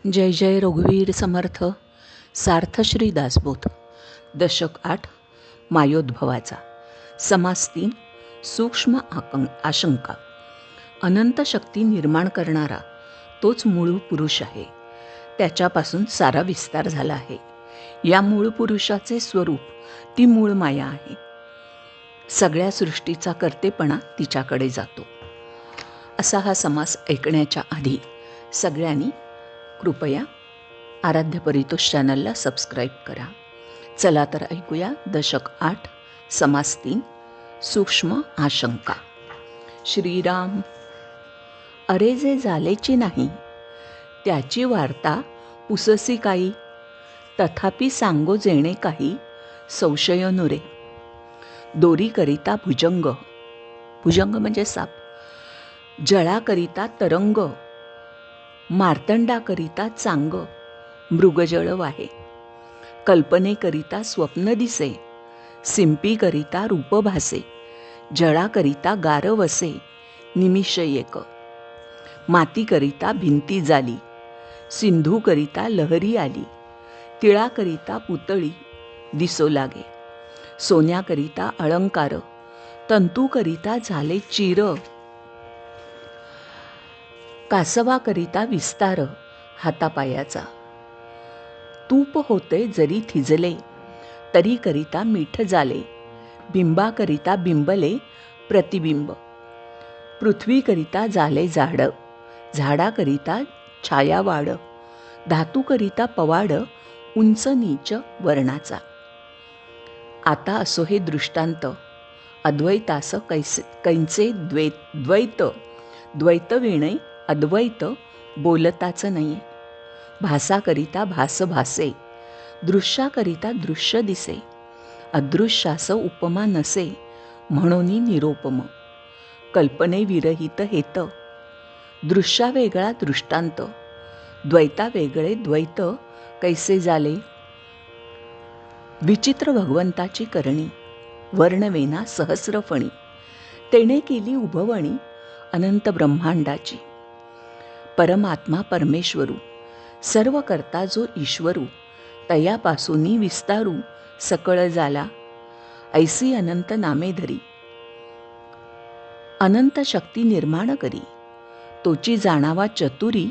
जय जय रघुवीर समर्थ. सार्थ श्री दासबोध. दशक 8. मायोद्भवाचा. समास 3. सूक्ष्म आशंका. अनंत शक्ती निर्माण करणारा तोच मूळ पुरुष आहे. त्याच्यापासून सारा विस्तार झाला आहे. या मूळ पुरुषाचे स्वरूप ती मूळ माया आहे. सगळ्या सृष्टीचा कर्तेपणा तिच्याकडे जातो. असा हा समास ऐकण्याच्या आधी सगळ्यांनी कृपया आराध्य परितोष चॅनलला सबस्क्राईब करा. चला तर ऐकूया दशक 8 समास 3 सूक्ष्म आशंका. श्रीराम. अरे जे झालेची नाही त्याची वार्ता पुससी काही, तथापि सांगो जेणे काही संशय नुरे. दोरीकरिता भुजंग, भुजंग म्हणजे साप, जळाकरिता तरंग, मार्तंडाकरिता चांग, मृगजळ वाहे. कल्पनेकरिता स्वप्न दिसे, सिंपीकरिता रूप भासे, जळाकरिता गार वसे, निमिष एक. मातीकरिता भिंती जाली, सिंधूकरिता लहरी आली, तिळाकरिता पुतळी दिसो लागे, सोन्याकरिता अलंकार, तंतूकरिता झाले चिर, कासवाकरिता विस्तार हातापायाचा. तूप होते जरी थिजले, तरी करिता मीठ जाले, बिंबाकरिता बिंबले प्रतिबिंब. पृथ्वीकरिता झाले झाड, झाडाकरिता छाया वाढ, धातूकरिता पवाड उंच नीच वर्णाचा. आता असो हे दृष्टांत, अद्वैतास कैंचे द्वैत, द्वैत विणे अद्वैत बोलताच नाही. भासाकरिता भास भासे, दृश्याकरिता दृश्य दिसे, अदृश्यास उपमा नसे म्हणून निरोपम. कल्पने विरहित हेत, दृश्या वेगळा दृष्टांत, द्वैता वेगळे द्वैत कैसे झाले. विचित्र भगवंताची करणी, वर्णवेना सहस्रफणी, तेने केली उभवणी अनंत ब्रह्मांडाची. परमात्मा परमेश्वरू, सर्व करता जो ईश्वरू, तयापासूनी विस्तारू सकळ झाला. ऐसी अनंत नामे धरी, अनंत शक्ती निर्माण करी, तोची जाणावा चतुरी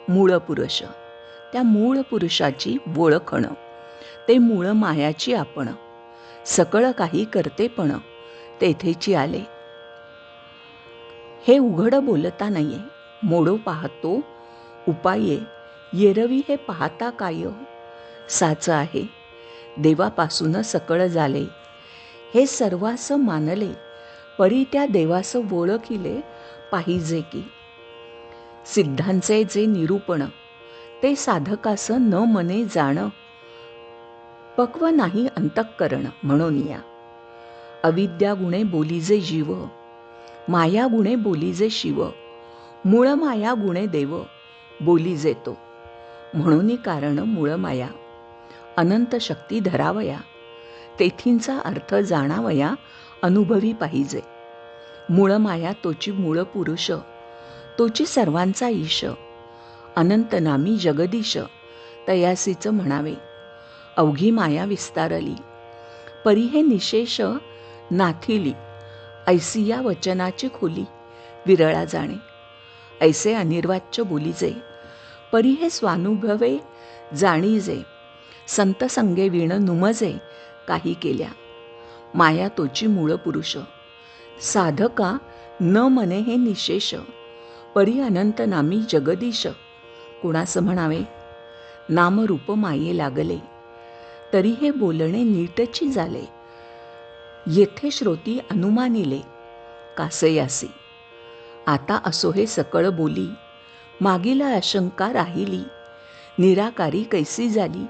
मूळ पुरुष. त्या मूळ पुरुषाची ओळखण, ते मूळ मायाची आपण, सकळ काही करतेपण तेथेची आले. हे उघड बोलता नाहीये, मोडो पाहतो उपाये, येरवी हे पाहता काय. साच आहे देवापासून सकळ झाले, हे सर्वास मानले, परी त्या देवास ओळखिले पाहिजे की. सिद्धांचे जे निरूपण, ते साधकास न मने जाण, पक्व नाही अंतःकरण म्हणून या. अविद्या गुणे बोलीजे जीव, माया गुणे बोलीजे शिव, मूळ माया गुणे देव बोलीजे तो. म्हणून कारण मूळ माया, अनंत शक्ती धरावया, तेथींचा अर्थ जाणावया, अनुभवी पाहिजे. मूळ माया तोची मूळ पुरुष, तोची सर्वांचा ईश, अनंत नामी जगदीश तयासीच म्हणावे. अवघी माया विस्तारली, परी हे निशेष नाथिली, ऐसी या वचनाची खोली विरळा जाणे. ऐसे अनिर्वाच्य बोलीजे, परी हे स्वानुभवे जाणीजे, संत संगे विण नुमजे काही केल्या. माया तोची मूळ पुरुष, साधका न मने हे निशेष, परी अनंत नामी जगदीश कुणास म्हणावे. नामरूप माये लागले, तरी हे बोलणे नीटची झाले, येथे श्रोती अनुमानिले कासयासी. आता असो हे सकळ बोली, मागील आशंका राहिली, निराकारी कैसी झाली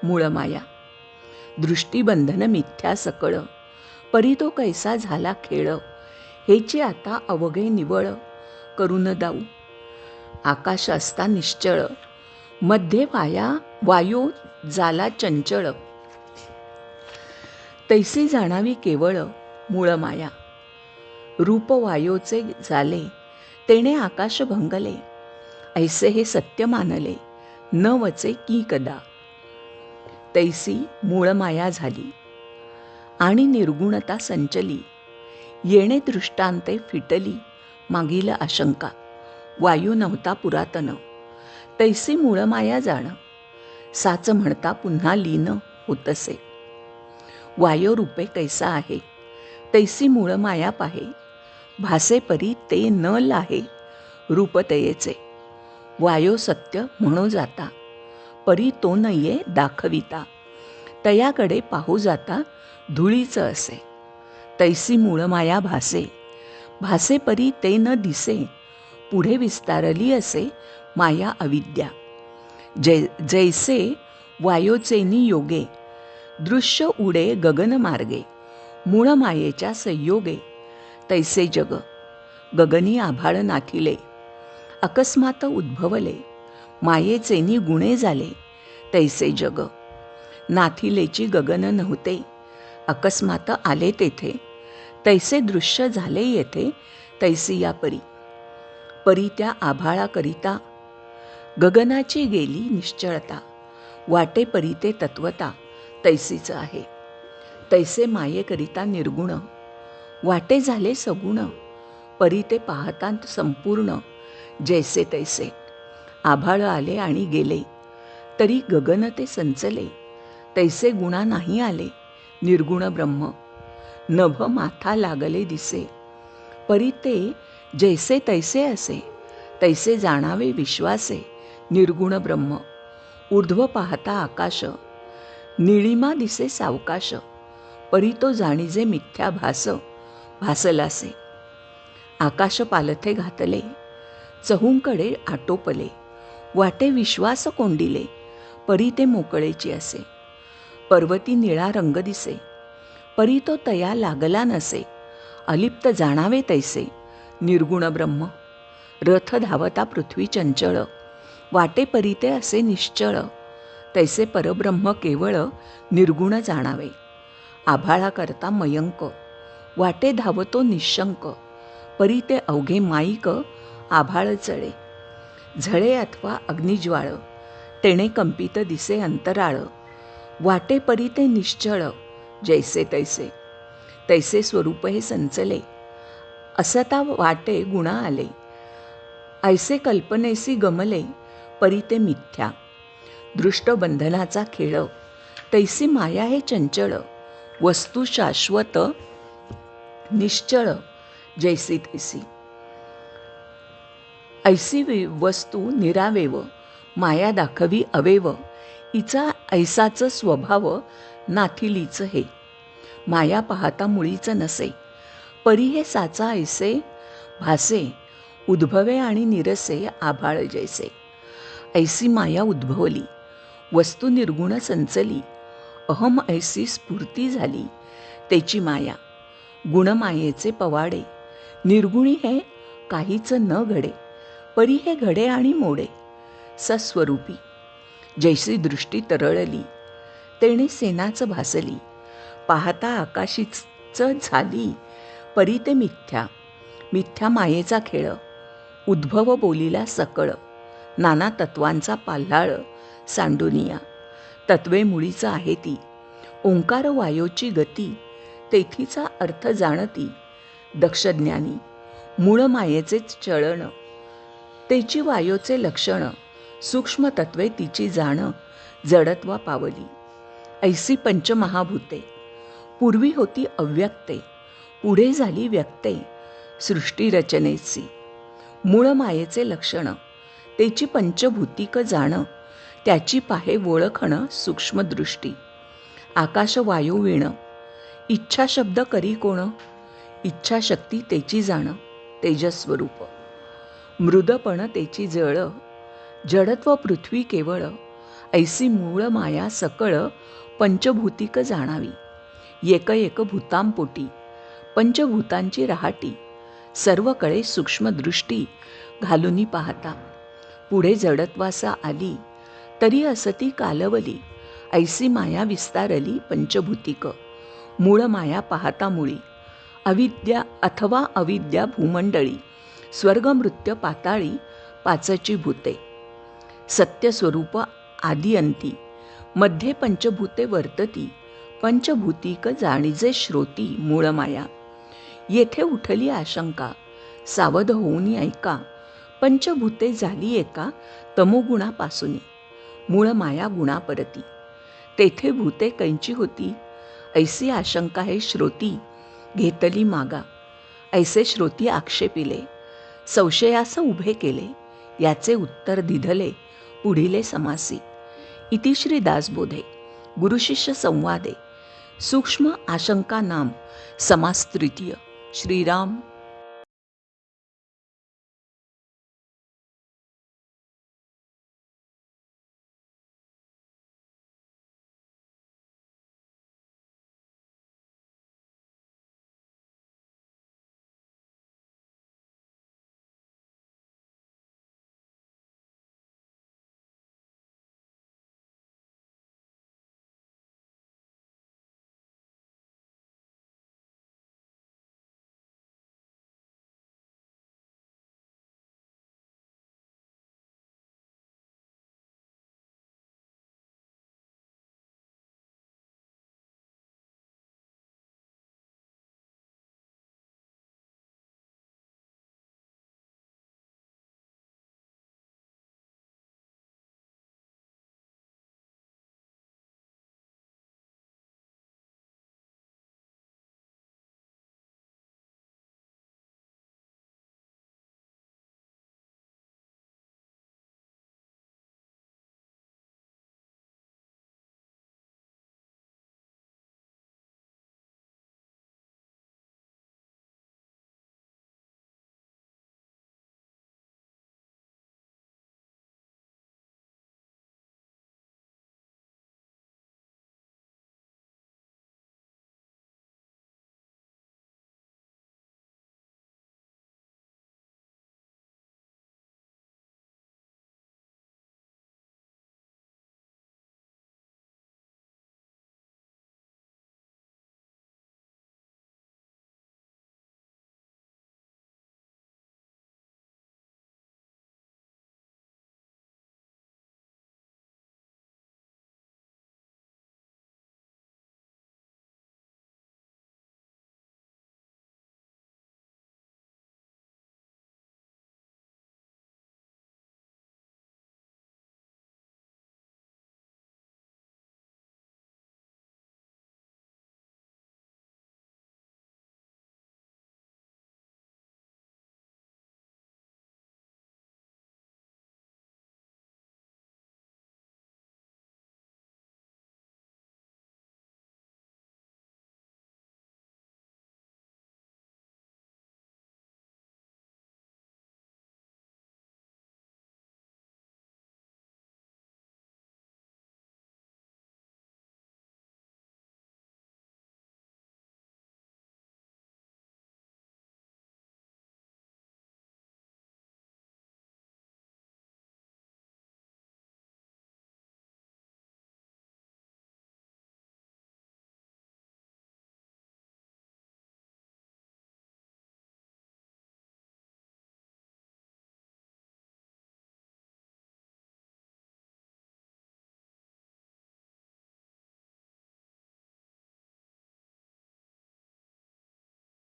मूळ माया. दृष्टीबंधन मिथ्या सकळ, परी तो कैसा झाला खेळ, हेची आता अवघे निवळ करून दाऊ. आकाश असता निश्चळ, मध्ये वायू झाला चंचळ, तैसी जाणावी केवळ मूळ माया. रूप वायोचे झाले, तेणे आकाश भंगले, ऐसे हे सत्य मानले, न वचे की कदा. तैसी मूळ माया झाली आणि निर्गुणता संचली. येणे दृष्टांते फिटली मागील आशंका. वायू नव्हता पुरातन तैसी मूळ माया जाण. साच म्हणता पुन्हा लीन होतसे. वायो रूपे कैसा आहे तैसी मूळ माया पाहे. भासे परी ते न लाहे रूप तयेचे. वायो सत्य म्हणू जाता परी तो नये दाखविता. तयाकडे पाहू जाता धुळीचं असे. तैसी मूळ माया भासे. भासे परी ते न दिसे. पुढे विस्तारली असे माया अविद्या. जैसे वायोचेनी योगे दृश्य उडे गगन मार्गे. मूळ मायेच्या संयोगे तैसे जग. गगनी आभाळ नाथिले अकस्मात उद्भवले. मायेचेनी गुणे झाले तैसे जग. नाथिलेची गगन नव्हते अकस्मात आले तेथे. तैसे दृश्य झाले येथे तैसी या परी. परी त्या आभाळाकरिता गगनाची गेली निश्चळता. वाटे परी ते तत्वता तैसीच आहे. तैसे मायेकरिता निर्गुण वाटे झाले सगुण. परी ते पाहतांत संपूर्ण जैसे तैसे. आभाळ आले आणि गेले तरी गगन ते संचले. तैसे गुणा नाही आले निर्गुण ब्रह्म. नभ माथा लागले दिसे. परी ते जैसे तैसे असे. तैसे जाणावे विश्वासे निर्गुण ब्रह्म. ऊर्ध्व पाहता आकाश निळिमा दिसे सावकाश. परी तो जाणीजे मिथ्या भास भासलासे. आकाश पालथे घातले चहूंकडे आटोपले. वाटे विश्वास कोंडिले परी ते मोकळेची असे. पर्वती निळा रंग दिसे परी तो तया लागला नसे. अलिप्त जाणावे तैसे निर्गुण ब्रह्म. रथ धावता पृथ्वी चंचळ वाटे परी ते असे निश्चळ. तैसे परब्रह्म केवळ निर्गुण जाणावे. आभाळा करता मयंक वाटे धावतो निशंक. परी ते अवघे माईक आभाळ चळे. झळे अथवा अग्निज्वाळ तेणे कंपित दिसे अंतराळ. वाटे परी ते निश्चळ जैसे तैसे. तैसे स्वरूप हे संचले असता वाटे गुणा आले. ऐसे कल्पनेसी गमले परी ते मिथ्या. दृष्ट बंधनाचा खेळ तैसी माया हे चंचळ. वस्तू शाश्वत निश्चळ जैसी तैसी. ऐसी वस्तू निरावेव माया दाखवी अवेव. हिचा ऐसाच स्वभाव नाथिलीच हे. माया पाहता मुळीच नसे. परी हे साचा ऐसे भासे. उद्भवे आणि निरसे आभाळ जैसे. ऐसी माया उद्भवली वस्तू निर्गुण संचली. अहम ऐसी स्फूर्ती झाली तेची माया. गुणमायेचे पवाडे निर्गुणी हे काहीच न घडे. परी हे घडे आणि मोडे सस्वरूपी. जैसी दृष्टी तरळली तेणे सेनाच भासली. पाहता आकाशीच झाली परी ते मिथ्या. मिथ्या मायेचा खेळ उद्भव बोलिला सकळ. नाना तत्वांचा पाल्हाळ सांडुनिया. तत्वे मुळीच आहे ती ओंकार वायोची गती. तेथीचा अर्थ जाणती दक्षज्ञानी. मूळ मायेचेच चळण तेची वायोचे लक्षण. सूक्ष्म तत्वे तिची जाण जडत्वा पावली. ऐसी पंचमहाभूते पूर्वी होती अव्यक्ते. पुढे झाली व्यक्ते सृष्टी रचनेची. मूळ मायेचे लक्षण तेची पंचभूतिक जाण. त्याची पाहे ओळखण सूक्ष्मदृष्टी. आकाश वायू विण इच्छा शब्द करी कोण. इच्छाशक्ती तेची जाण तेजस्वरूप. मृदपण तेची जळ जडत्व पृथ्वी केवळ. ऐसी मूळ माया सकळ पंचभूतिक जाणावी. एक एक भूतांपोटी पंचभूतांची रहाटी. सर्वकडे सूक्ष्मदृष्टी घालूनी पाहता. पुढे जडत्वासा आली तरी असती कालवली. ऐसी माया विस्तारली पंचभूतिक. मूळ माया पाहता मुळी. अविद्या अथवा अविद्या भूमंडळी. स्वर्ग मृत्य पाताळी पाचची भूते. सत्यस्वरूप आदि अंती, मध्ये पंचभूते वर्तती, पंचभूतिक जाणीजे श्रोती मूळ माया. येथे उठली आशंका, सावध होऊन ऐका, पंचभूते झाली एका तमोगुणापासून, मूळ माया गुणापरती. तेथे भूते कैंची होती, ऐसी आशंका हे श्रोती घेतली मागा. ऐसे श्रोती आक्षेपिले, संशयास उभे केले, याचे उत्तर दिधले पुढिले समासी. इति श्री दासबोधे गुरुशिष्य संवादे सूक्ष्म आशंका नाम समास तृतीय. श्रीराम